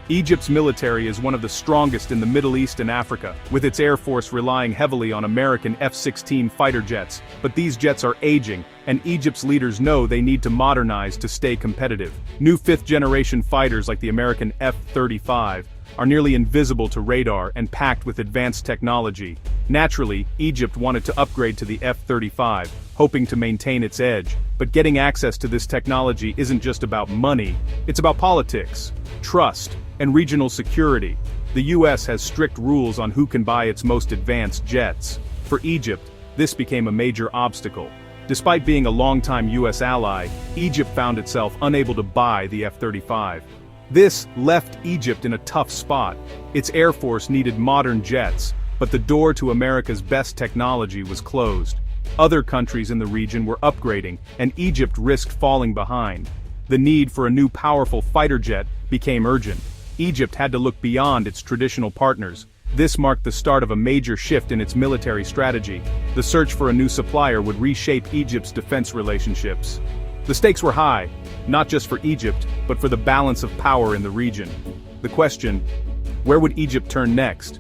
Egypt's military is one of the strongest in the Middle East and Africa, with its air force relying heavily on American F-16 fighter jets, but these jets are aging, and Egypt's leaders know they need to modernize to stay competitive. New fifth-generation fighters like the American F-35 are nearly invisible to radar and packed with advanced technology. Naturally, Egypt wanted to upgrade to the F-35, hoping to maintain its edge. But getting access to this technology isn't just about money, it's about politics, trust, and regional security. The US has strict rules on who can buy its most advanced jets. For Egypt, this became a major obstacle. Despite being a longtime US ally, Egypt found itself unable to buy the F-35. This left Egypt in a tough spot. Its air force needed modern jets, but the door to America's best technology was closed. Other countries in the region were upgrading, and Egypt risked falling behind. The need for a new powerful fighter jet became urgent. Egypt had to look beyond its traditional partners. This marked the start of a major shift in its military strategy. The search for a new supplier would reshape Egypt's defense relationships. The stakes were high, not just for Egypt, but for the balance of power in the region. The question: where would Egypt turn next?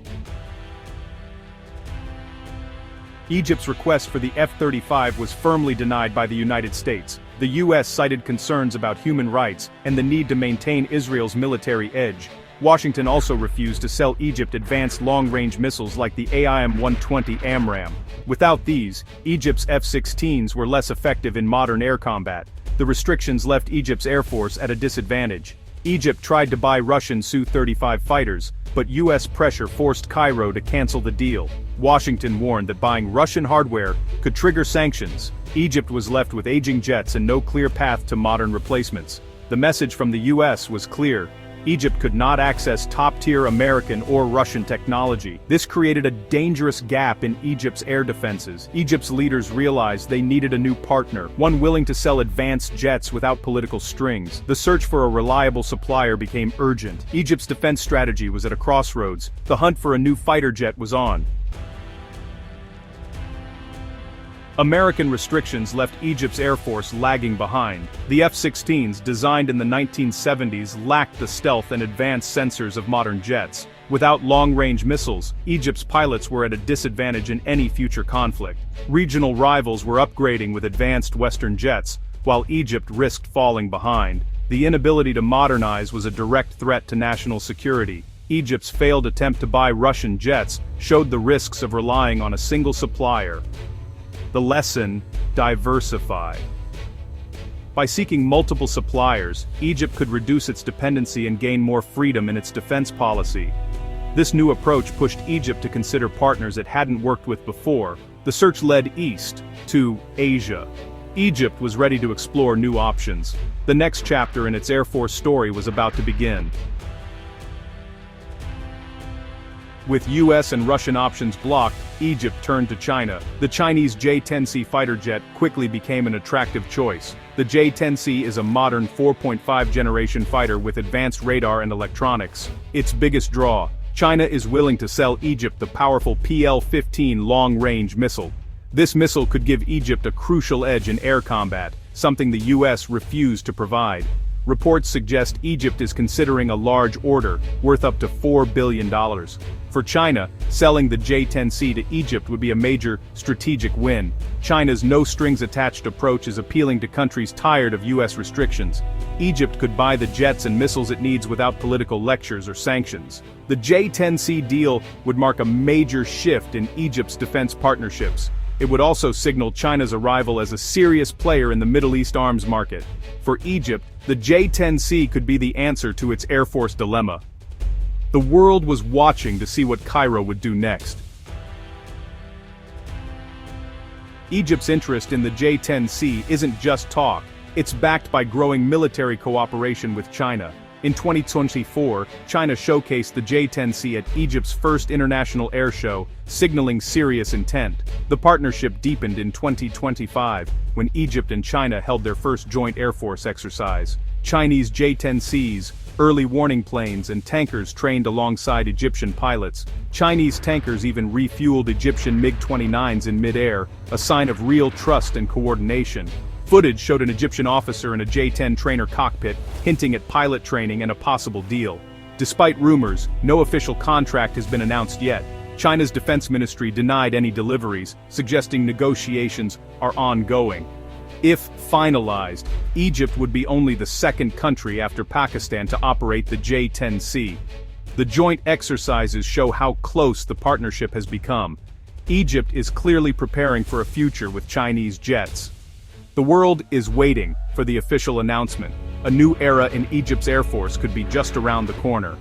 Egypt's request for the F-35 was firmly denied by the United States. The US cited concerns about human rights and the need to maintain Israel's military edge. Washington also refused to sell Egypt advanced long-range missiles like the AIM-120 AMRAAM. Without these, Egypt's F-16s were less effective in modern air combat. The restrictions left Egypt's air force at a disadvantage. Egypt tried to buy Russian Su-35 fighters, but US pressure forced Cairo to cancel the deal. Washington warned that buying Russian hardware could trigger sanctions. Egypt was left with aging jets and no clear path to modern replacements. The message from the US was clear: Egypt could not access top-tier American or Russian technology. This created a dangerous gap in Egypt's air defenses. Egypt's leaders realized they needed a new partner, one willing to sell advanced jets without political strings. The search for a reliable supplier became urgent. Egypt's defense strategy was at a crossroads. The hunt for a new fighter jet was on. American restrictions left Egypt's air force lagging behind. The F-16s, designed in the 1970s, lacked the stealth and advanced sensors of modern jets. Without long-range missiles, Egypt's pilots were at a disadvantage in any future conflict. Regional rivals were upgrading with advanced Western jets, while Egypt risked falling behind. The inability to modernize was a direct threat to national security. Egypt's failed attempt to buy Russian jets showed the risks of relying on a single supplier. The lesson: diversify. By seeking multiple suppliers, Egypt could reduce its dependency and gain more freedom in its defense policy. This new approach pushed Egypt to consider partners it hadn't worked with before. The search led east, to Asia. Egypt was ready to explore new options. The next chapter in its Air Force story was about to begin. With US and Russian options blocked, Egypt turned to China. The Chinese J-10C fighter jet quickly became an attractive choice. The J-10C is a modern 4.5 generation fighter with advanced radar and electronics. Its biggest draw: China is willing to sell Egypt the powerful PL-15 long-range missile. This missile could give Egypt a crucial edge in air combat, something the US refused to provide. Reports suggest Egypt is considering a large order, worth up to $4 billion. For China, selling the J-10C to Egypt would be a major strategic win. China's no-strings-attached approach is appealing to countries tired of US restrictions. Egypt could buy the jets and missiles it needs without political lectures or sanctions. The J-10C deal would mark a major shift in Egypt's defense partnerships. It would also signal China's arrival as a serious player in the Middle East arms market. For Egypt, the J-10C could be the answer to its Air Force dilemma. The world was watching to see what Cairo would do next. Egypt's interest in the J-10C isn't just talk, it's backed by growing military cooperation with China. In 2024, China showcased the J-10C at Egypt's first international air show, signaling serious intent. The partnership deepened in 2025, when Egypt and China held their first joint Air Force exercise. Chinese J-10Cs, early warning planes and tankers trained alongside Egyptian pilots. Chinese tankers even refueled Egyptian MiG-29s in mid-air, a sign of real trust and coordination. Footage showed an Egyptian officer in a J-10 trainer cockpit, hinting at pilot training and a possible deal. Despite rumors, no official contract has been announced yet. China's defense ministry denied any deliveries, suggesting negotiations are ongoing. If finalized, Egypt would be only the second country after Pakistan to operate the J-10C. The joint exercises show how close the partnership has become. Egypt is clearly preparing for a future with Chinese jets. The world is waiting for the official announcement. A new era in Egypt's Air Force could be just around the corner.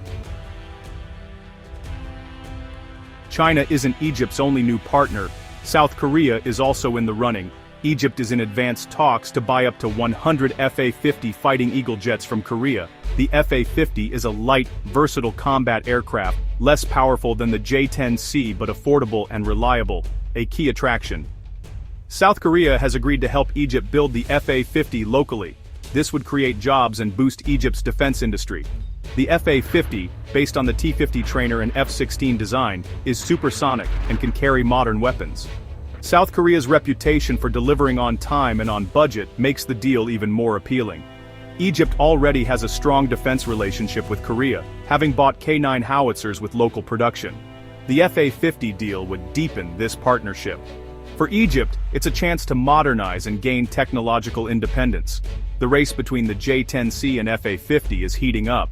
China isn't Egypt's only new partner. South Korea is also in the running. Egypt is in advanced talks to buy up to 100 F-50 Fighting Eagle jets from Korea. The F-50 is a light, versatile combat aircraft, less powerful than the J-10C but affordable and reliable, a key attraction. South Korea has agreed to help Egypt build the F-50 locally. This would create jobs and boost Egypt's defense industry. The F-50, based on the T-50 trainer and F-16 design, is supersonic and can carry modern weapons. South Korea's reputation for delivering on time and on budget makes the deal even more appealing. Egypt already has a strong defense relationship with Korea, having bought K-9 howitzers with local production. The F-50 deal would deepen this partnership. For Egypt, it's a chance to modernize and gain technological independence. The race between the J-10C and F-50 is heating up.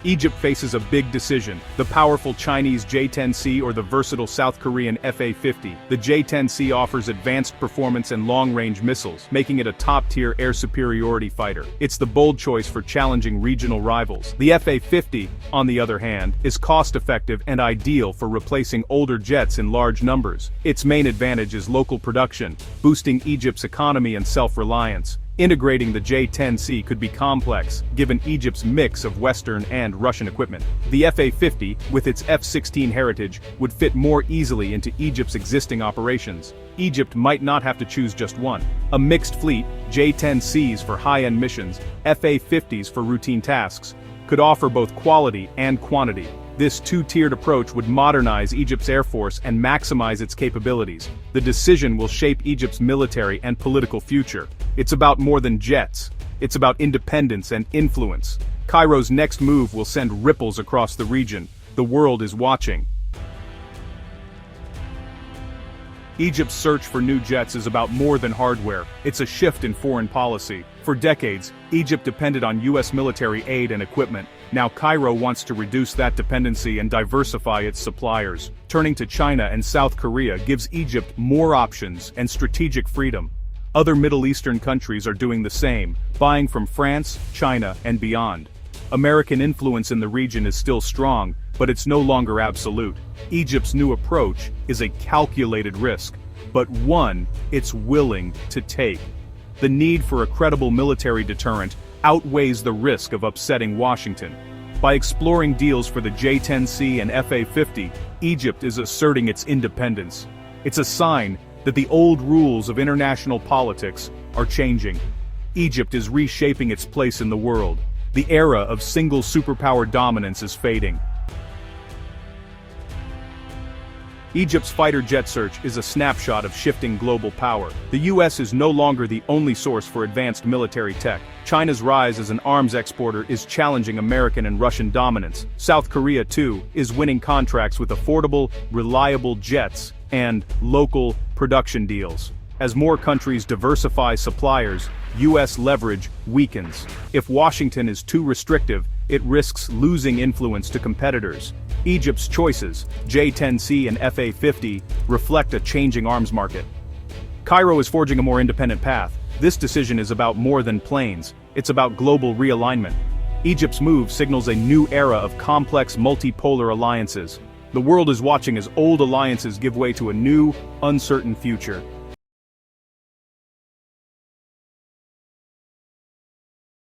Egypt faces a big decision: the powerful Chinese J-10C or the versatile South Korean F-50. The J-10C offers advanced performance and long-range missiles, making it a top-tier air superiority fighter. It's the bold choice for challenging regional rivals. The F-50, on the other hand, is cost-effective and ideal for replacing older jets in large numbers. Its main advantage is local production, boosting Egypt's economy and self-reliance. Integrating the J-10C could be complex, given Egypt's mix of Western and Russian equipment. The F-50, with its F-16 heritage, would fit more easily into Egypt's existing operations. Egypt might not have to choose just one. A mixed fleet, J-10Cs for high-end missions, F-50s for routine tasks, could offer both quality and quantity. This two-tiered approach would modernize Egypt's Air Force and maximize its capabilities. The decision will shape Egypt's military and political future. It's about more than jets. It's about independence and influence. Cairo's next move will send ripples across the region. The world is watching. Egypt's search for new jets is about more than hardware. It's a shift in foreign policy. For decades, Egypt depended on U.S. military aid and equipment. Now Cairo wants to reduce that dependency and diversify its suppliers. Turning to China and South Korea gives Egypt more options and strategic freedom. Other Middle Eastern countries are doing the same, buying from France, China, and beyond. American influence in the region is still strong, but it's no longer absolute. Egypt's new approach is a calculated risk, but one it's willing to take. The need for a credible military deterrent outweighs the risk of upsetting Washington. By exploring deals for the J-10C and F-50, Egypt is asserting its independence. It's a sign that the old rules of international politics are changing. Egypt is reshaping its place in the world. The era of single superpower dominance is fading. Egypt's fighter jet search is a snapshot of shifting global power. The US is no longer the only source for advanced military tech. China's rise as an arms exporter is challenging American and Russian dominance. South Korea, too, is winning contracts with affordable, reliable jets and local production deals. As more countries diversify suppliers, US leverage weakens. If Washington is too restrictive, it risks losing influence to competitors. Egypt's choices, J-10C and F-50, reflect a changing arms market. Cairo is forging a more independent path. This decision is about more than planes. It's about global realignment. Egypt's move signals a new era of complex multipolar alliances. The world is watching as old alliances give way to a new, uncertain future.